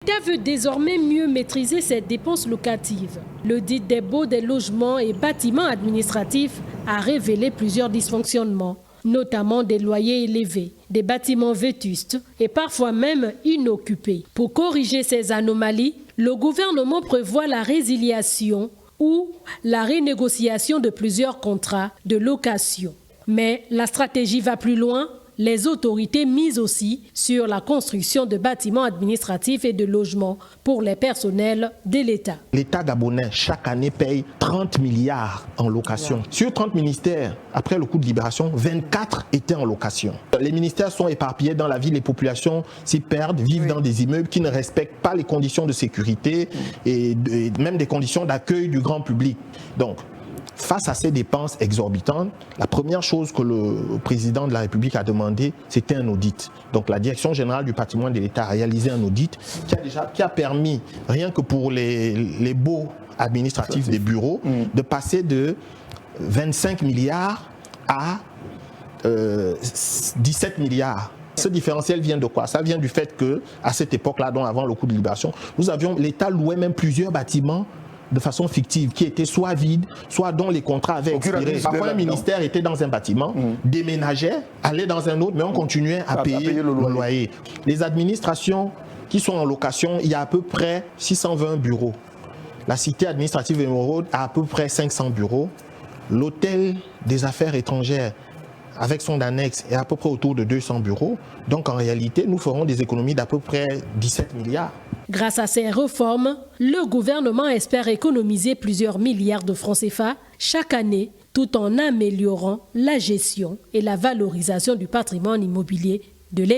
L'État veut désormais mieux maîtriser ses dépenses locatives. L'audit des baux des logements et bâtiments administratifs a révélé plusieurs dysfonctionnements, notamment des loyers élevés, des bâtiments vétustes et parfois même inoccupés. Pour corriger ces anomalies, le gouvernement prévoit la résiliation ou la renégociation de plusieurs contrats de location. Mais la stratégie va plus loin. Les autorités misent aussi sur la construction de bâtiments administratifs et de logements pour les personnels de l'État. L'État gabonais, chaque année, paye 30 milliards en location. Sur 30 ministères, après le coup de libération, 24 étaient en location. Les ministères sont éparpillés dans la ville, les populations s'y perdent, vivent dans des immeubles qui ne respectent pas les conditions de sécurité et même des conditions d'accueil du grand public. Donc, face à ces dépenses exorbitantes, la première chose que le président de la République a demandé, c'était un audit. Donc la Direction générale du patrimoine de l'État a réalisé un audit qui a permis, rien que pour les baux administratifs des bureaux, de passer de 25 milliards à 17 milliards. Ce différentiel vient de quoi? Ça vient du fait qu'à cette époque-là, donc avant le coup de libération, l'État louait même plusieurs bâtiments de façon fictive, qui étaient soit vides, soit dont les contrats avaient expiré. Parfois, un ministère était dans un bâtiment, déménageait, allait dans un autre, mais on continuait à payer le loyer. Les administrations qui sont en location, il y a à peu près 620 bureaux. La cité administrative Émeraude a à peu près 500 bureaux. L'hôtel des affaires étrangères, avec son annexe, est à peu près autour de 200 bureaux. Donc, en réalité, nous ferons des économies d'à peu près 17 milliards. Grâce à ces réformes, le gouvernement espère économiser plusieurs milliards de francs CFA chaque année, tout en améliorant la gestion et la valorisation du patrimoine immobilier de l'État.